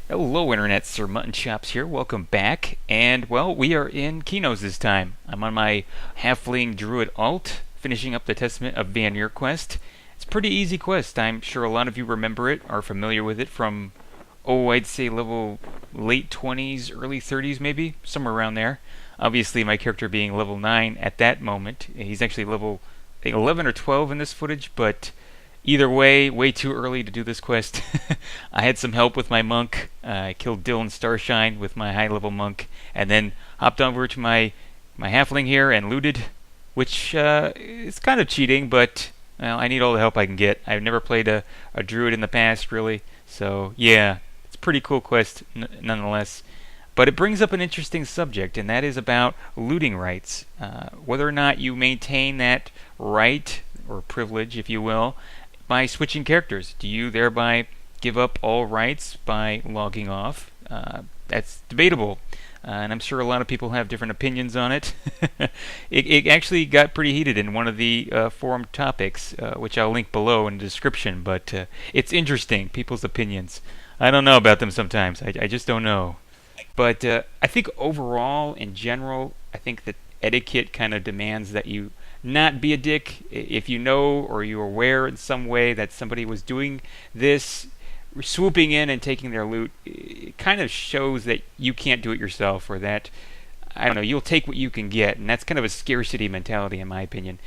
Hello, Internet, Sir Mutton Chops here. Welcome back. And, well, we are in Keynotes this time. I'm on my Halfling Druid alt, finishing up the Testament of Everquest. It's a pretty easy quest. I'm sure a lot of you remember it, are familiar with it from, I'd say level late 20s, early 30s maybe, somewhere around there. Obviously, my character being level 9 at that moment. He's actually level, I think, 11 or 12 in this footage, but either way too early to do this quest. I had some help with my monk. I killed Dylan Starshine with my high level monk, and then hopped over to my halfling here and looted, which is kind of cheating, but well, I need all the help I can get. I've never played a druid in the past, really, so yeah, it's a pretty cool quest nonetheless. But it brings up an interesting subject, and that is about looting rights. Whether or not you maintain that right, or privilege, if you will, by switching characters. Do you thereby give up all rights by logging off? That's debatable. And I'm sure a lot of people have different opinions on it. It actually got pretty heated in one of the forum topics, which I'll link below in the description, but it's interesting, people's opinions. I don't know about them sometimes. I just don't know. But I think overall, in general, I think that etiquette kind of demands that you not be a dick. If you know or you're aware in some way that somebody was doing this, swooping in and taking their loot, it kind of shows that you can't do it yourself, or that, I don't know, you'll take what you can get, and that's kind of a scarcity mentality in my opinion,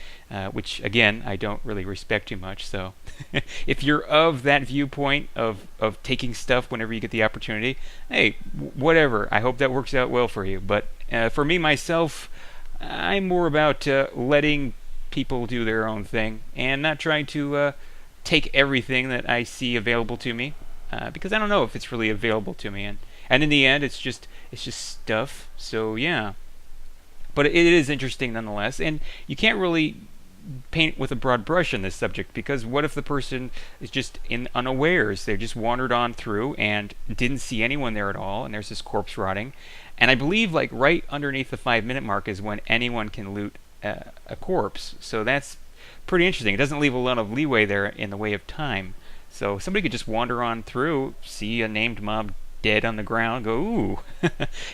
which again I don't really respect too much. So if you're of that viewpoint of taking stuff whenever you get the opportunity, hey, whatever. I hope that works out well for you. But for me myself, I'm more about letting people do their own thing and not trying to take everything that I see available to me, because I don't know if it's really available to me, and in the end, it's just stuff. So yeah, but it is interesting nonetheless, and you can't really paint with a broad brush on this subject, because what if the person is just in unawares? They just wandered on through and didn't see anyone there at all, and there's this corpse rotting. And I believe like right underneath the 5 minute mark is when anyone can loot a corpse. So that's pretty interesting. It doesn't leave a lot of leeway there in the way of time. So somebody could just wander on through, see a named mob dead on the ground, go, ooh.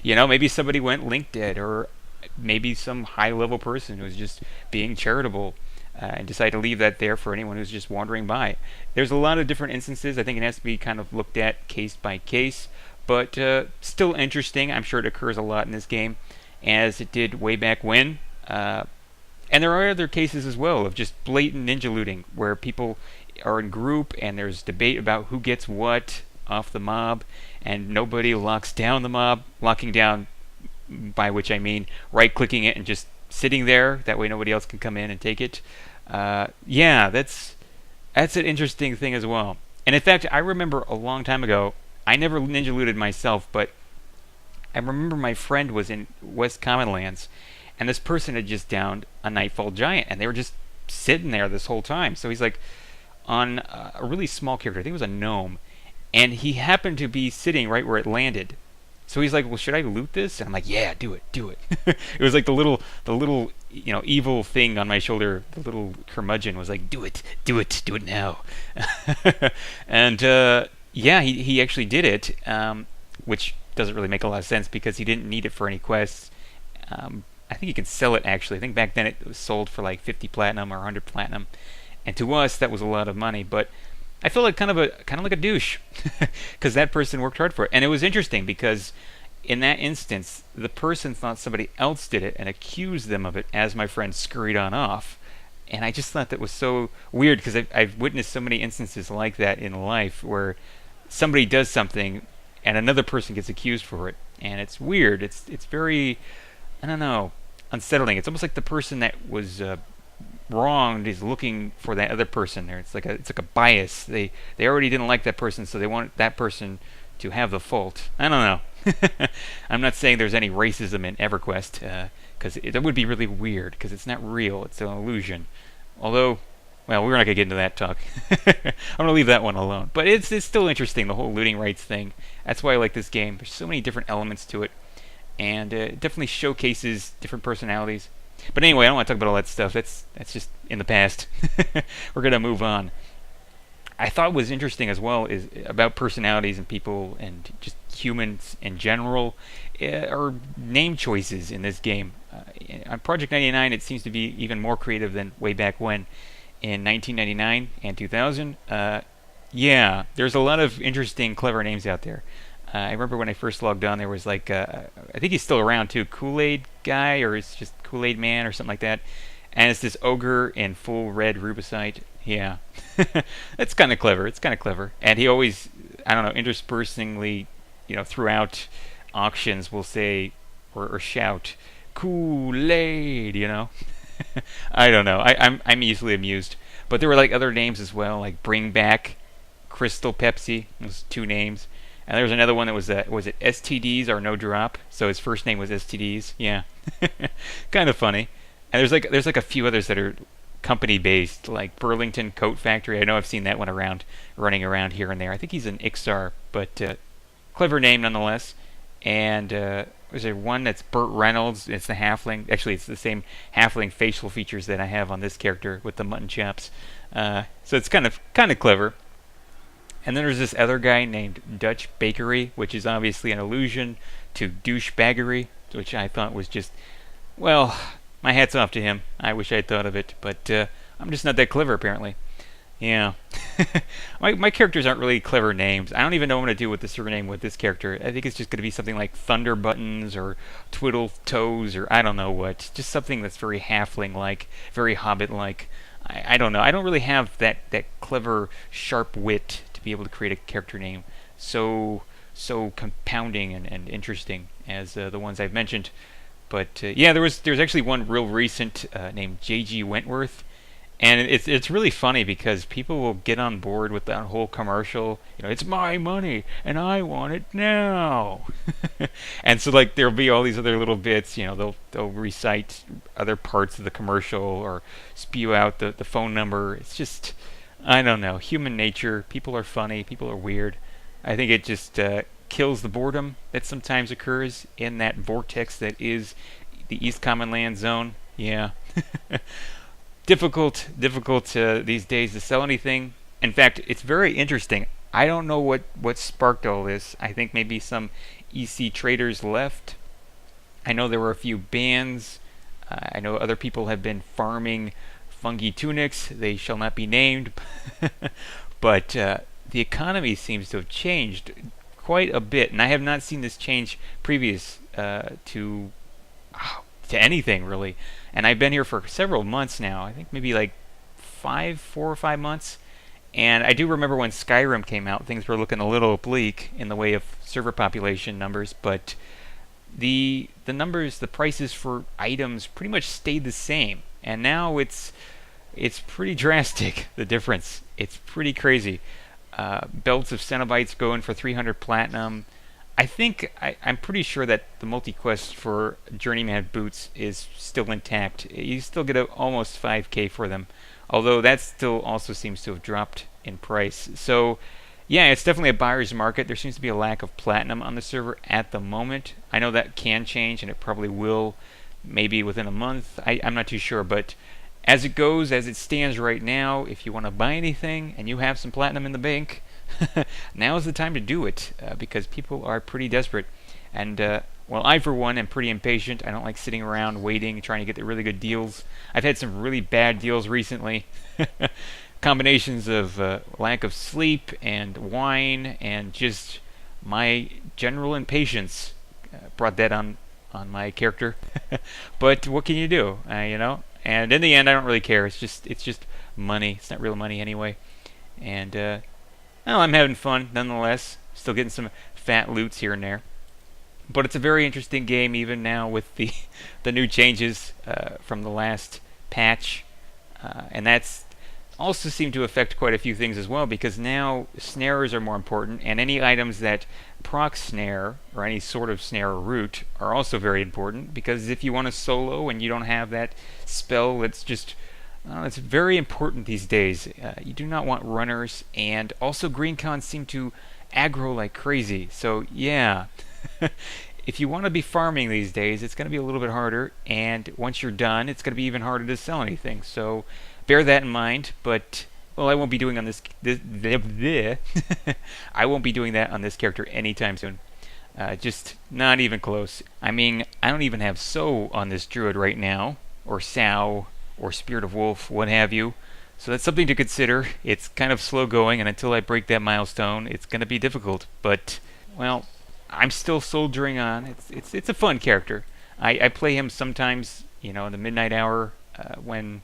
Maybe somebody went link dead, or maybe some high level person who's just being charitable, and decide to leave that there for anyone who's just wandering by. There's a lot of different instances. I think it has to be kind of looked at case by case, but still interesting. I'm sure it occurs a lot in this game, as it did way back when. And there are other cases as well of just blatant ninja looting, where people are in group and there's debate about who gets what off the mob, and nobody locks down the mob. Locking down, by which I mean right-clicking it and just sitting there. That way nobody else can come in and take it. Yeah, that's an interesting thing as well. And in fact, I remember a long time ago, I never ninja looted myself, but I remember my friend was in West Commonlands, and this person had just downed a Nightfall Giant, and they were just sitting there this whole time. So he's like on a really small character, I think it was a gnome, and he happened to be sitting right where it landed. So he's like, well, should I loot this? And I'm like, yeah, do it. It was like the little evil thing on my shoulder, the little curmudgeon was like, do it now. And yeah, he actually did it, which doesn't really make a lot of sense because he didn't need it for any quests. I think you can sell it actually. I think back then it was sold for like 50 platinum or 100 platinum, and to us that was a lot of money. But I feel like kind of like a douche, because that person worked hard for it. And it was interesting because in that instance, the person thought somebody else did it and accused them of it as my friend scurried on off. And I just thought that was so weird, because I've witnessed so many instances like that in life where somebody does something and another person gets accused for it, and it's weird. It's very, I don't know, unsettling. It's almost like the person that was wronged is looking for that other person there. It's like a bias. They already didn't like that person, so they want that person to have the fault. I don't know. I'm not saying there's any racism in Everquest, because that would be really weird, because it's not real. It's an illusion. Although, well, we're not going to get into that talk. I'm going to leave that one alone. But it's still interesting, the whole looting rights thing. That's why I like this game. There's so many different elements to it, and it definitely showcases different personalities. But anyway, I don't want to talk about all that stuff. That's just in the past. We're going to move on. I thought was interesting as well is about personalities and people and just humans in general, are name choices in this game. On Project 99, it seems to be even more creative than way back when in 1999 and 2000. Yeah, there's a lot of interesting, clever names out there. I remember when I first logged on, there was like, I think he's still around too, Kool-Aid guy, or it's just Kool-Aid man, or something like that. And it's this ogre in full red rubicite. Yeah, that's kind of clever. It's kind of clever. And he always, I don't know, interspersingly, throughout auctions, will say or shout, Kool-Aid. I don't know. I'm easily amused. But there were like other names as well, like Bring Back Crystal Pepsi. Those two names. And there was another one that was it STDs or No Drop? So his first name was STDs. Yeah, kind of funny. And there's like a few others that are company based, like Burlington Coat Factory. I know I've seen that one running around here and there. I think he's an Ixar, but clever name nonetheless. And was there one that's Burt Reynolds? It's the Halfling. Actually, it's the same Halfling facial features that I have on this character with the mutton chops. So it's kind of clever. And then there's this other guy named Dutch Bakery, which is obviously an allusion to douchebaggery, which I thought was just, well, my hat's off to him. I wish I'd thought of it, but I'm just not that clever, apparently. Yeah. my characters aren't really clever names. I don't even know what to do with the surname with this character. I think it's just going to be something like Thunder Buttons or Twiddle Toes or I don't know what. Just something that's very halfling-like, very hobbit-like. I don't know. I don't really have that clever, sharp wit to be able to create a character name so compounding and interesting as the ones I've mentioned. But yeah, there's actually one real recent named J.G. Wentworth, and it's really funny because people will get on board with that whole commercial. It's my money and I want it now. And so like there'll be all these other little bits. They'll recite other parts of the commercial or spew out the phone number. It's just, I don't know, human nature. People are funny. People are weird. I think it just kills the boredom that sometimes occurs in that vortex that is the East Common Land zone. Yeah. difficult these days to sell anything. In fact, it's very interesting. I don't know what sparked all this. I think maybe some EC traders left. I know there were a few bans. I know other people have been farming fungi tunics. They shall not be named. But the economy seems to have changed quite a bit, and I have not seen this change previous to anything really. And I've been here for several months now. I think maybe like 4 or 5 months. And I do remember when Skyrim came out, things were looking a little bleak in the way of server population numbers, but the numbers, the prices for items pretty much stayed the same. And now it's pretty drastic, the difference. It's pretty crazy. Belts of Cenobites going for 300 platinum. I think I'm pretty sure that the multi-quest for Journeyman boots is still intact. You still get almost 5k for them, although that still also seems to have dropped in price. So yeah, it's definitely a buyer's market. There seems to be a lack of platinum on the server at the moment. I know that can change, and it probably will, maybe within a month. I'm not too sure, but as it stands right now, if you want to buy anything and you have some platinum in the bank, now is the time to do it, because people are pretty desperate. And well, I for one am pretty impatient. I don't like sitting around waiting, trying to get the really good deals. I've had some really bad deals recently. Combinations of lack of sleep and wine and just my general impatience brought that on my character. But what can you do? And in the end, I don't really care. It's just money. It's not real money anyway. And well, I'm having fun nonetheless. Still getting some fat loots here and there. But it's a very interesting game even now with the new changes from the last patch. And that's also seemed to affect quite a few things as well, because now snares are more important, and any items that proc snare or any sort of snare or root are also very important, because if you want to solo and you don't have that spell, it's very important these days. You do not want runners, and also green cons seem to aggro like crazy. So yeah, if you want to be farming these days, it's going to be a little bit harder, and once you're done, it's going to be even harder to sell anything. So bear that in mind, but Well, I won't be doing on this I won't be doing that on this character anytime soon. Just not even close. I mean, I don't even have So on this Druid right now, or Sow, or Spirit of Wolf, what have you. So that's something to consider. It's kind of slow going, and until I break that milestone, it's going to be difficult. But, well, I'm still soldiering on. It's a fun character. I play him sometimes, in the midnight hour when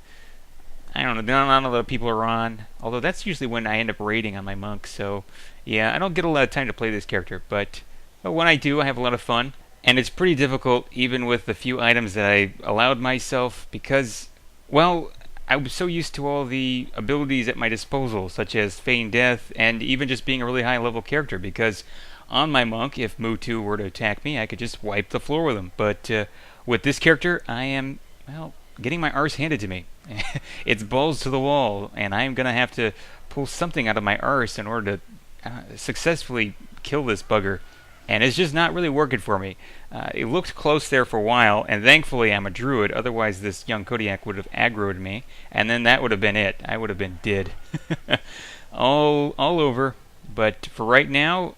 I don't know, not a lot of people are on. Although that's usually when I end up raiding on my monk. So, yeah, I don't get a lot of time to play this character, but when I do, I have a lot of fun. And it's pretty difficult, even with the few items that I allowed myself, because, well, I was so used to all the abilities at my disposal, such as Feign Death, and even just being a really high level character, because on my monk, if Mu2 were to attack me, I could just wipe the floor with him. But with this character, I am, well, getting my arse handed to me. It's balls to the wall, and I'm going to have to pull something out of my arse in order to successfully kill this bugger. And it's just not really working for me. It looked close there for a while, and thankfully I'm a druid, otherwise this young Kodiak would have aggroed me, and then that would have been it. I would have been dead. all over. But for right now,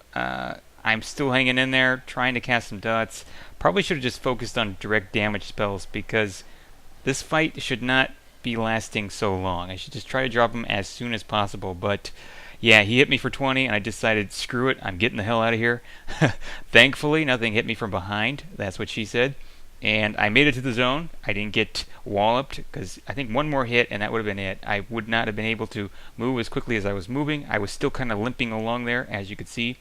I'm still hanging in there, trying to cast some dots. Probably should have just focused on direct damage spells, because this fight should not be lasting so long. I should just try to drop him as soon as possible, but yeah, he hit me for 20, and I decided, screw it, I'm getting the hell out of here. Thankfully, nothing hit me from behind. That's what she said. And I made it to the zone. I didn't get walloped, because I think one more hit, and that would have been it. I would not have been able to move as quickly as I was moving. I was still kind of limping along there, as you could see.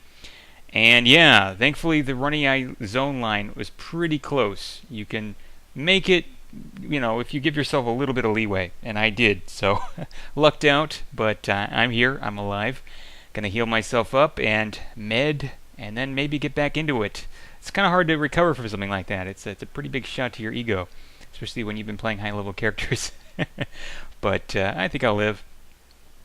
And yeah, thankfully, the running eye zone line was pretty close. You can make it, if you give yourself a little bit of leeway, and I did, so lucked out, but I'm here, I'm alive, gonna heal myself up and med, and then maybe get back into it. It's kind of hard to recover from something like that. It's a pretty big shot to your ego, especially when you've been playing high-level characters. But I think I'll live.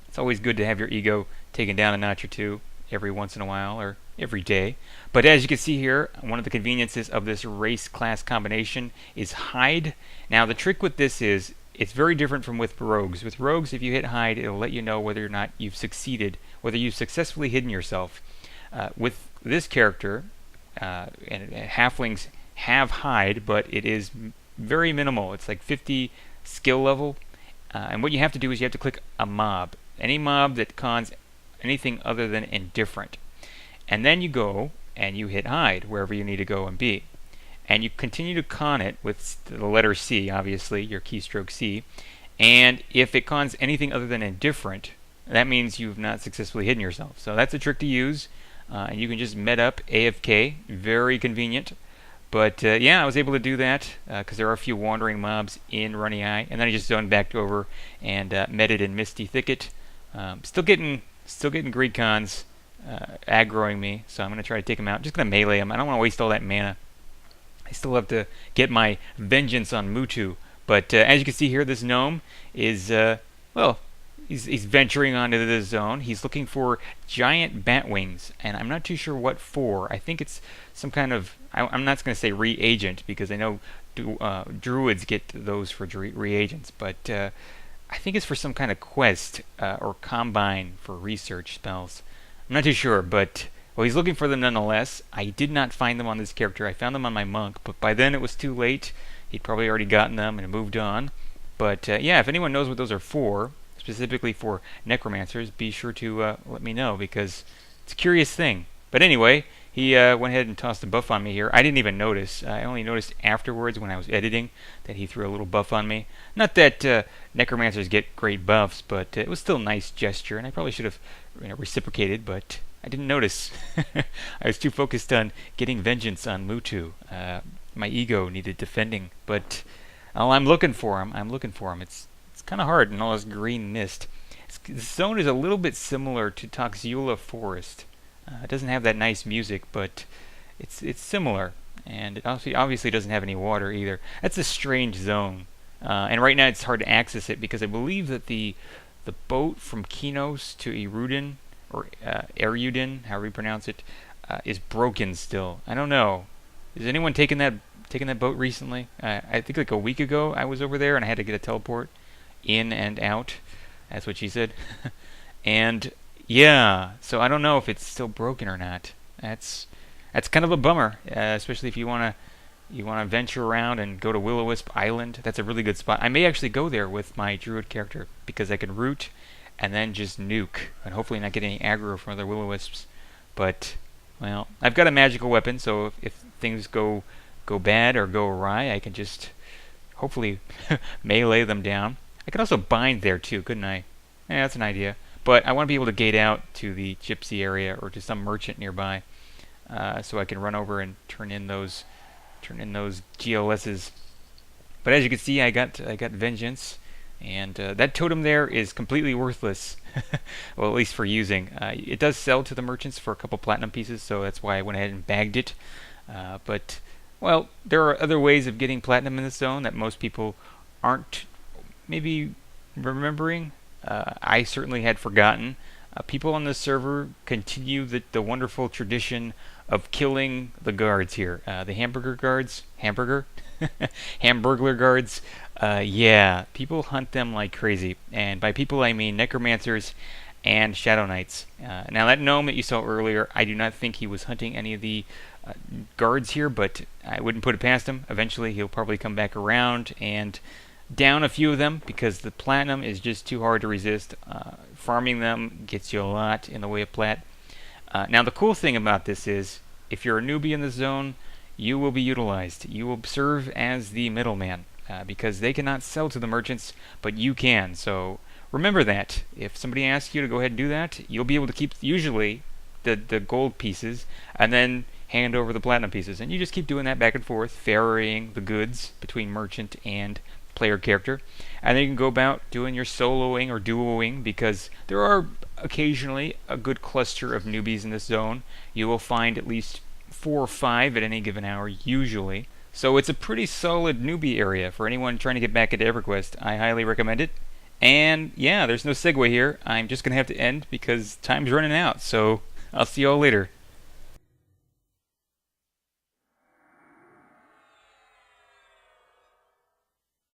It's always good to have your ego taken down a notch or two every once in a while, or every day. But as you can see here, one of the conveniences of this race class combination is hide. Now the trick with this is, it's very different from with rogues. With rogues, if you hit hide, it'll let you know whether or not you've succeeded, whether you've successfully hidden yourself. With this character, and halflings have hide, but it is very minimal. It's like 50 skill level. And what you have to do is you have to click a mob. Any mob that cons anything other than indifferent. And then you go and you hit hide wherever you need to go and be. And you continue to con it with the letter C, obviously, your keystroke C. And if it cons anything other than indifferent, that means you've not successfully hidden yourself. So that's a trick to use. And you can just med up AFK, very convenient. But yeah, I was able to do that because there are a few wandering mobs in Runny Eye. And then I just zoned back over and medded in Misty Thicket. Still getting greed cons aggroing me, so I'm going to try to take him out. I'm just going to melee him. I don't want to waste all that mana. I still have to get my vengeance on Mutu. But as you can see here, this gnome is, well, he's venturing onto the zone. He's looking for giant bat wings, and I'm not too sure what for. I think it's some kind of, I'm not going to say reagent, because I know druids get those for reagents, but I think it's for some kind of quest or combine for research spells. I'm not too sure, but well, he's looking for them nonetheless. I did not find them on this character. I found them on my monk, but by then it was too late. He'd probably already gotten them and moved on. But yeah, if anyone knows what those are for, specifically for necromancers, be sure to let me know, because it's a curious thing. But anyway, he went ahead and tossed a buff on me here. I didn't even notice. I only noticed afterwards when I was editing that he threw a little buff on me. Not that necromancers get great buffs, but it was still a nice gesture, and I probably should have reciprocated, but I didn't notice. I was too focused on getting vengeance on Mutu. My ego needed defending, but I'm looking for him. It's kind of hard in all this green mist. The zone is a little bit similar to Toxula Forest. It doesn't have that nice music, but it's similar, and it obviously doesn't have any water either. That's a strange zone, and right now it's hard to access it because I believe that the boat from Kinos to Erudin, or Erudin, however you pronounce it, is broken still. I don't know. Is anyone taking that boat recently? I think like a week ago I was over there and I had to get a teleport in and out. That's what she said. And yeah, so I don't know if it's still broken or not. That's kind of a bummer, especially if you wanna venture around and go to Will-O-Wisp Island. That's a really good spot. I may actually go there with my Druid character because I can root and then just nuke and hopefully not get any aggro from other Will-O-Wisps. But well, I've got a magical weapon, so if things go bad or go awry, I can just hopefully melee them down. I could also bind there too, couldn't I? Yeah, that's an idea. But I want to be able to gate out to the gypsy area or to some merchant nearby, so I can run over and turn in those GLSs. But as you can see, I got vengeance, and that totem there is completely worthless. Well, at least for using. It does sell to the merchants for a couple platinum pieces, so that's why I went ahead and bagged it. But well, there are other ways of getting platinum in this zone that most people aren't maybe remembering. I certainly had forgotten. People on this server continue the wonderful tradition of killing the guards here. The hamburger guards, hamburglar guards. Yeah, people hunt them like crazy. And by people, I mean necromancers and shadow knights. Now, that gnome that you saw earlier, I do not think he was hunting any of the guards here, but I wouldn't put it past him. Eventually, he'll probably come back around and down a few of them because the platinum is just too hard to resist. Farming them gets you a lot in the way of plat. Now, the cool thing about this is if you're a newbie in the zone, you will be utilized. You will serve as the middleman because they cannot sell to the merchants, but you can. So remember that. If somebody asks you to go ahead and do that, you'll be able to keep usually the gold pieces and then hand over the platinum pieces. And you just keep doing that back and forth, ferrying the goods between merchant and player character. And then you can go about doing your soloing or duoing because there are occasionally a good cluster of newbies in this zone. You will find at least 4 or 5 at any given hour, usually. So it's a pretty solid newbie area for anyone trying to get back into Everquest. I highly recommend it. And yeah, there's no segue here. I'm just going to have to end because time's running out. So I'll see you all later.